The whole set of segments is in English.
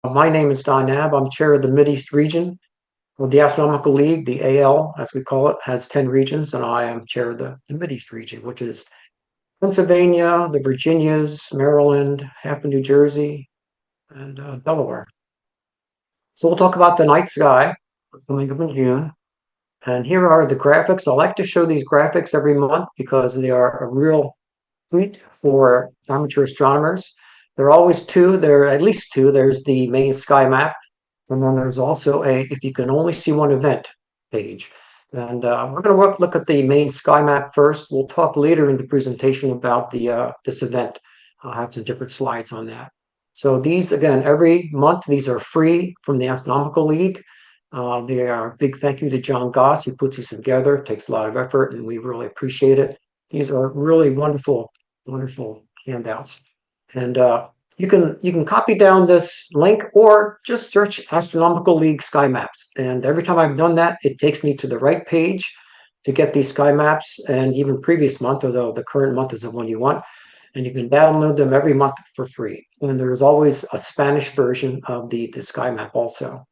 My name is Don Knabb. I'm chair of the Mideast region of the Astronomical League. The AL, as we call it, has 10 regions, and I am chair of the Mideast region, which is Pennsylvania, the Virginias, Maryland, half of New Jersey, and Delaware. So we'll talk about the night sky coming up in June. And here are the graphics. I like to show these graphics every month because they are a real treat for amateur astronomers. There are always two. There are at least two. There's the main sky map, and then there's also a if you can only see one event page. And we're going to look at the main sky map first. We'll talk later in the presentation about the this event. I'll have some different slides on that. So these, again, every month, these are free from the Astronomical League. They are a big thank you to John Goss, who puts these together. It takes a lot of effort, and we really appreciate it. These are really wonderful, wonderful handouts. And you can copy down this link or just search Astronomical League sky maps. And every time I've done that, it takes me to the right page to get these sky maps, and even previous month, although the current month is the one you want. And you can download them every month for free. And there's always a Spanish version of the sky map also.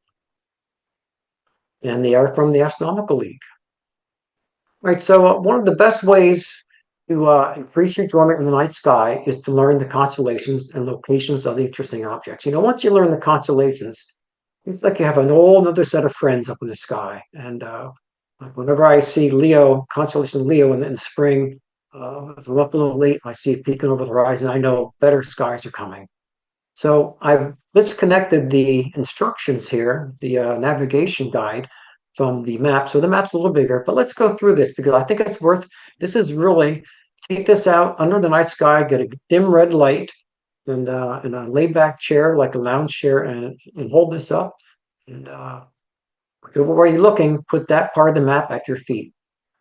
And they are from the Astronomical League. Right, so one of the best ways to increase your enjoyment in the night sky is to learn the constellations and locations of the interesting objects. Once you learn the constellations, it's like you have an whole other set of friends up in the sky. And whenever I see Leo, constellation Leo in the spring, if I'm up a little late, I see it peeking over the horizon, I know better skies are coming. So I've disconnected the instructions here, the navigation guide from the map. So the map's a little bigger, but let's go through this because I think it's worth, this is really, take this out under the night sky, get a dim red light and in a laid back chair, like a lounge chair, and hold this up. And where you're looking, put that part of the map at your feet.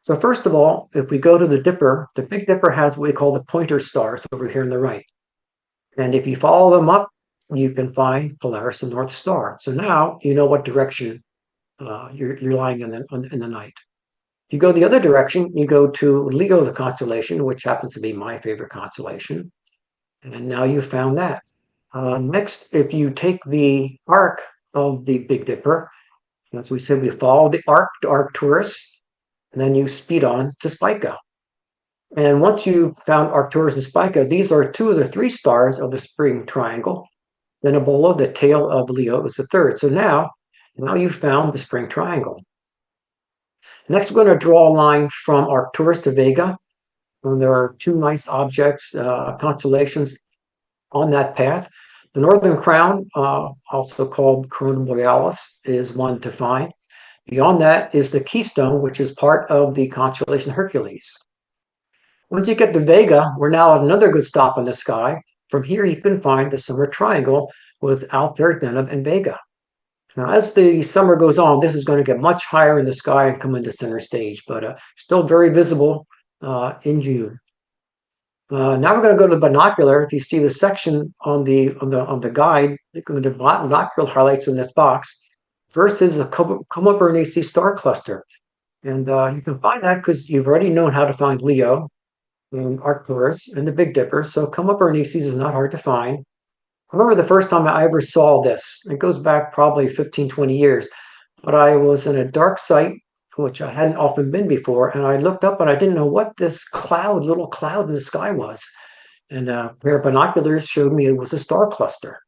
So first of all, if we go to the Dipper, the Big Dipper has what we call the pointer stars over here on the right. And if you follow them up, you can find Polaris and North Star. So now you know what direction you're lying in the night. If you go the other direction, you go to Leo, the constellation, which happens to be my favorite constellation. And now you've found that. Next, if you take the arc of the Big Dipper, as we said, we follow the arc to Arcturus, and then you speed on to Spica. And once you've found Arcturus and Spica, these are two of the three stars of the spring triangle. Then below the tail of Leo is the third. So now you've found the spring triangle. Next, we're going to draw a line from Arcturus to Vega. And there are two nice objects, constellations on that path. The Northern Crown, also called Corona Borealis, is one to find. Beyond that is the Keystone, which is part of the constellation Hercules. Once you get to Vega, we're now at another good stop in the sky. From here, you can find the summer triangle with Altair, Deneb, and Vega. Now, as the summer goes on, this is going to get much higher in the sky and come into center stage, but still very visible in June. Now we're going to go to the binocular. If you see the section on the guide, the binocular highlights in this box. First is a Coma Berenices star cluster, and you can find that because you've already known how to find Leo and Arcturus and the Big Dipper. So Coma Berenices is not hard to find. I remember the first time I ever saw this. It goes back probably 15, 20 years, but I was in a dark site, which I hadn't often been before, and I looked up and I didn't know what this little cloud in the sky was. And a pair of binoculars showed me it was a star cluster.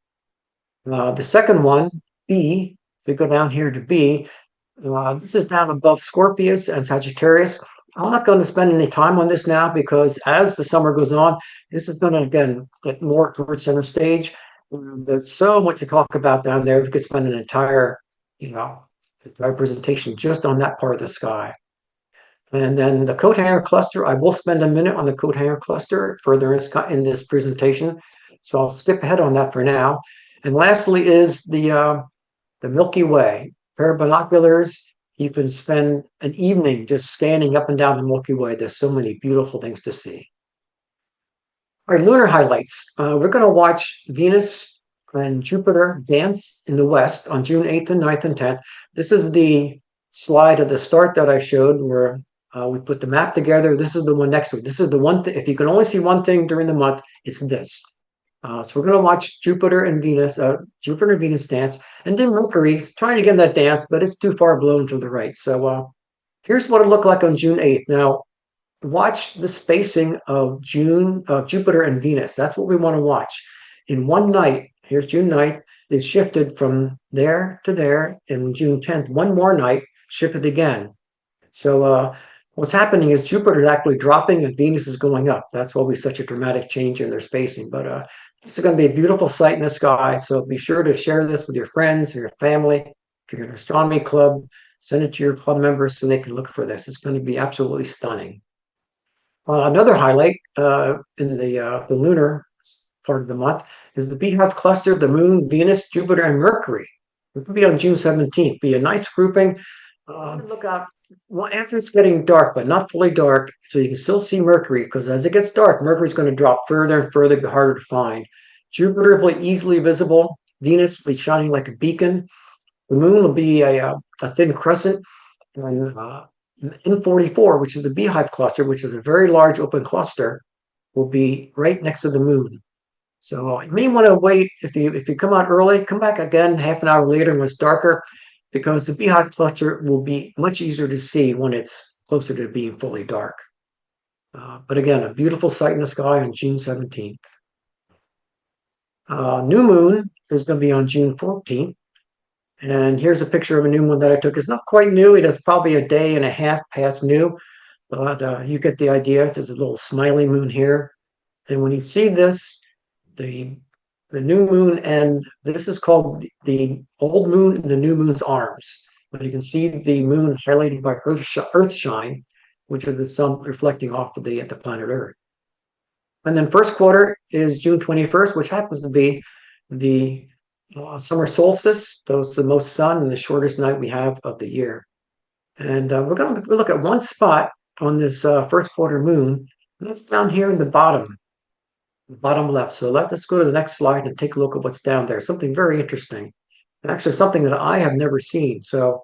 The second one, B, we go down here to B. This is down above Scorpius and Sagittarius. I'm not going to spend any time on this now because as the summer goes on, this is going to, again, get more towards center stage. There's so much to talk about down there. We could spend an entire presentation just on that part of the sky. And then the coat hanger cluster, I will spend a minute on the coat hanger cluster further in this presentation. So I'll skip ahead on that for now. And lastly is the Milky Way. A pair of binoculars, you can spend an evening just scanning up and down the Milky Way. There's so many beautiful things to see. All right, lunar highlights. We're going to watch Venus and Jupiter dance in the west on June 8th and 9th and 10th. This is the slide at the start that I showed where we put the map together. This is the one next to it. This is the one thing, if you can only see one thing during the month, it's this. So we're going to watch Jupiter and Venus dance, and then Mercury is trying to get in that dance, but it's too far blown to the right. So here's what it looked like on June 8th. Now watch the spacing of Jupiter and Venus. That's what we want to watch. In one night, here's June 9th, is shifted from there to there, and June 10th, one more night, shifted again. So what's happening is Jupiter is actually dropping and Venus is going up. That's why we such a dramatic change in their spacing. But this is going to be a beautiful sight in the sky. So be sure to share this with your friends or your family. If you're in an astronomy club, send it to your club members so they can look for this. It's going to be absolutely stunning. Another highlight in the lunar part of the month is the Beehive cluster, the Moon, Venus, Jupiter, and Mercury. It will be on June 17th. Be a nice grouping. Look out well, after it's getting dark, but not fully dark, so you can still see Mercury, because as it gets dark, Mercury's going to drop further and further, be harder to find. Jupiter will be easily visible. Venus will be shining like a beacon. The Moon will be a thin crescent. And M44, which is the Beehive cluster, which is a very large open cluster, will be right next to the Moon. So you may want to wait. If you come out early, come back again half an hour later when it's darker, because the Beehive cluster will be much easier to see when it's closer to being fully dark. But again, a beautiful sight in the sky on June 17th. New moon is going to be on June 14th. And here's a picture of a new moon that I took. It's not quite new. It is probably a day and a half past new, but you get the idea. There's a little smiley moon here. And when you see this, the new moon, and this is called the old moon and the new moon's arms. But you can see the moon highlighted by earth shine, which is the sun reflecting off of the planet Earth. And then first quarter is June 21st, which happens to be the summer solstice. Those the most sun and the shortest night we have of the year. And we're going to look at one spot on this first quarter moon, and that's down here in the bottom left. So let's go to the next slide and take a look at what's down there. Something very interesting, and actually something that I have never seen. So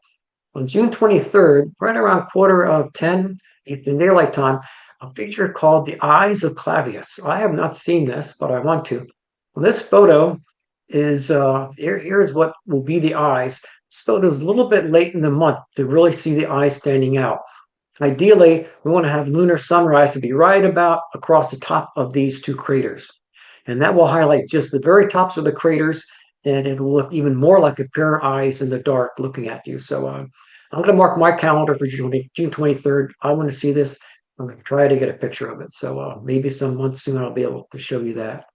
on June 23rd, right around 9:45 in daylight time, a feature called the Eyes of Clavius. I have not seen this, but I want to. Well, this photo is here is what will be the eyes. This photo is a little bit late in the month to really see the eyes standing out. Ideally, we want to have lunar sunrise to be right about across the top of these two craters. And that will highlight just the very tops of the craters, and it will look even more like a pair of eyes in the dark looking at you. So I'm going to mark my calendar for June 23rd. I want to see this. I'm going to try to get a picture of it. So maybe some months soon I'll be able to show you that.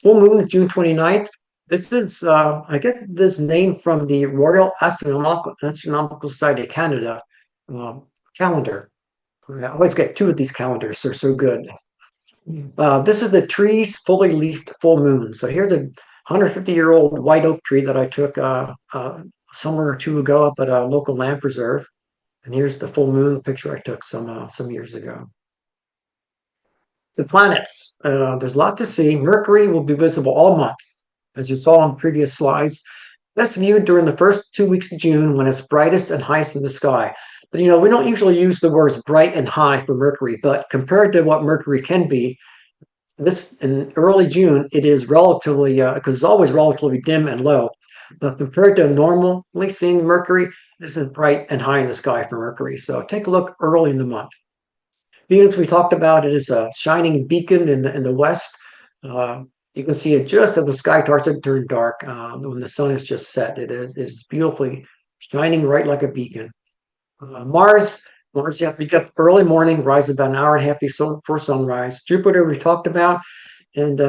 Full moon, June 29th. This is, I get this name from the Royal Astronomical Society of Canada calendar. I always get two of these calendars. They're so good. This is the tree's fully leafed full moon. So here's a 150-year-old white oak tree that I took a summer or two ago up at a local land preserve. And here's the full moon picture I took some years ago. The planets. There's a lot to see. Mercury will be visible all month, as you saw on previous slides. Best viewed during the first 2 weeks of June when it's brightest and highest in the sky. But you know, we don't usually use the words bright and high for Mercury, but compared to what Mercury can be, this in early June, it is relatively, because it's always relatively dim and low. But compared to normally seeing Mercury, this is bright and high in the sky for Mercury. So take a look early in the month. Venus, we talked about, it is a shining beacon in the west. You can see it just as the sky starts to turn dark when the sun is just set. It is beautifully shining right like a beacon. Mars, you have to get up early morning, rise about an hour and a half before sunrise. Jupiter, we talked about, and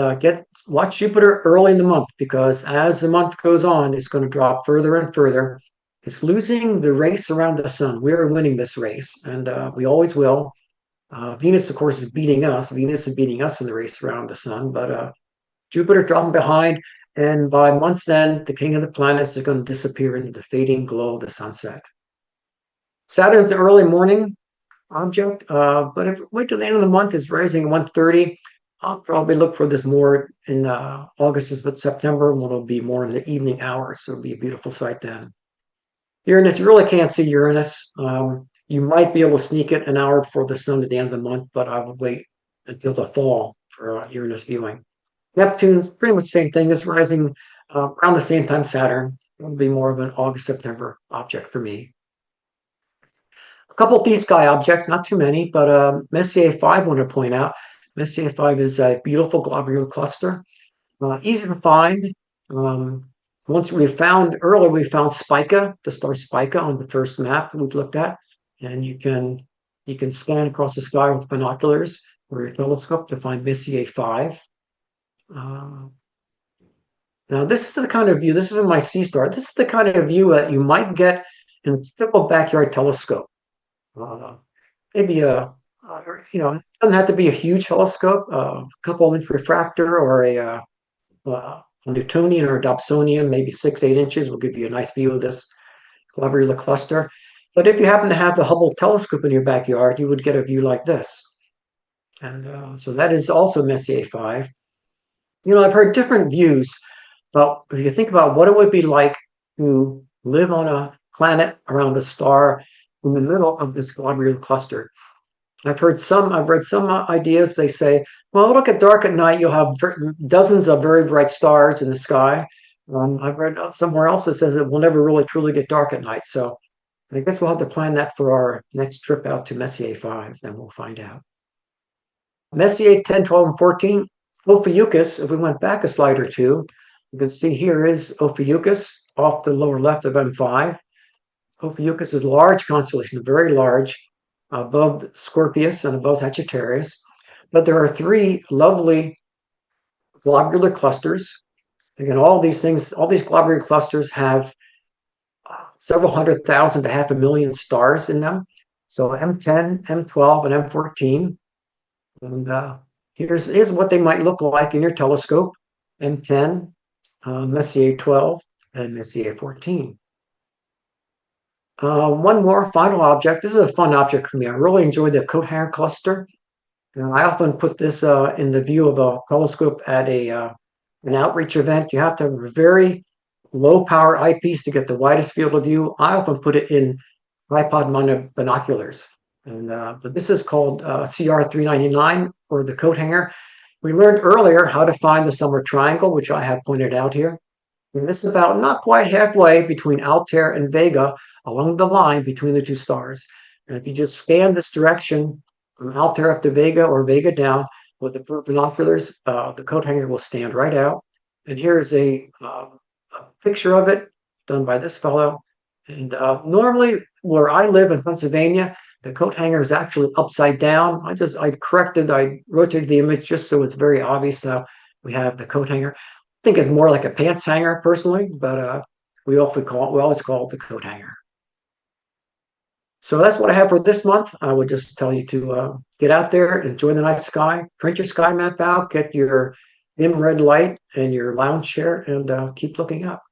watch Jupiter early in the month, because as the month goes on, it's going to drop further and further. It's losing the race around the sun. We're winning this race, and we always will. Venus, of course, is beating us. Venus is beating us in the race around the sun, but Jupiter dropping behind, and by month's end, the king of the planets is going to disappear into the fading glow of the sunset. Saturn's the early morning object, but if we wait till the end of the month, it's rising at 1:30. I'll probably look for this more in August, but September, when it'll be more in the evening hours. So it'll be a beautiful sight then. Uranus, you really can't see Uranus. You might be able to sneak it an hour before the sun at the end of the month, but I would wait until the fall for Uranus viewing. Neptune's pretty much the same thing, is rising around the same time Saturn. It'll be more of an August, September object for me. A couple deep sky objects, not too many, but Messier 5 I want to point out. Messier 5 is a beautiful globular cluster, easy to find. Um, once we found earlier, we found Spica, the star Spica, on the first map we've looked at, and you can scan across the sky with binoculars or your telescope to find Messier 5. Uh, Now, this is the kind of view. This is my C star. This is the kind of view that you might get in a typical backyard telescope. Uh, maybe it doesn't have to be a huge telescope. A couple inch refractor or a Newtonian or a Dobsonian, maybe 6, 8 inches, will give you a nice view of this globular cluster. But if you happen to have the Hubble telescope in your backyard, you would get a view like this. And so that is also Messier 5. I've heard different views, but if you think about what it would be like to live on a planet around a star in the middle of this globular cluster. I've read some ideas. They say, well, look at dark at night. You'll have dozens of very bright stars in the sky. I've read somewhere else that says it will never really truly get dark at night. So I guess we'll have to plan that for our next trip out to Messier 5, and we'll find out. Messier 10, 12, and 14, Ophiuchus, if we went back a slide or two, you can see here is Ophiuchus off the lower left of M5. Ophiuchus is a large constellation, very large, above Scorpius and above Sagittarius. But there are three lovely globular clusters. Again, all these globular clusters have several 100,000 to 500,000 stars in them. So M10, M12, and M14. And here's what they might look like in your telescope: M10, Messier 12, and Messier 14. One more final object. This is a fun object for me. I really enjoy the coat hanger cluster. And I often put this in the view of a telescope at an outreach event. You have to have a very low power eyepiece to get the widest field of view. I often put it in tripod mounted binoculars. But this is called CR399, or the coat hanger. We learned earlier how to find the summer triangle, which I have pointed out here. And this is about not quite halfway between Altair and Vega, along the line between the two stars. And if you just scan this direction from Altair up to Vega or Vega down with the binoculars, the coat hanger will stand right out. And here's a picture of it done by this fellow. And normally where I live in Pennsylvania, the coat hanger is actually upside down. I rotated the image just so it's very obvious how we have the coat hanger. I think it's more like a pants hanger personally, but we always call it the coat hanger. So that's what I have for this month. I would just tell you to get out there, enjoy the night sky, print your sky map out, get your dim red light and your lounge chair, and keep looking up.